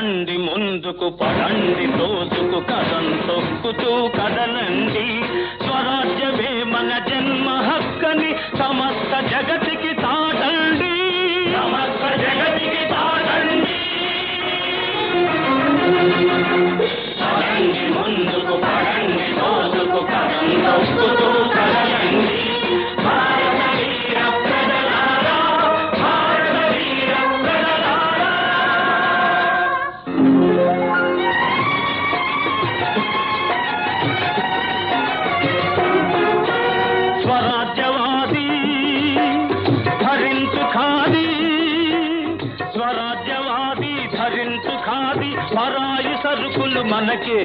పదండి ముందుకు పదండి రోజుకు కదం తొక్కుతూ కదలండి స్వరాజ్యమే మన జన్మ హక్కని సమస్త జగతికి తాటండి సమస్త జగతికి తాటండి పదండి ముందుకు పదండి రోజుకు కదం తొక్కుతూ కదలండి భారత వీర ప్రజలారా భారత వీర ప్రజలారా స్వరాజ్యవాది ధరించు ఖాదీ స్వరాజ్యవాది ధరించు ఖాదీ పరాయి సరుకులు మనకే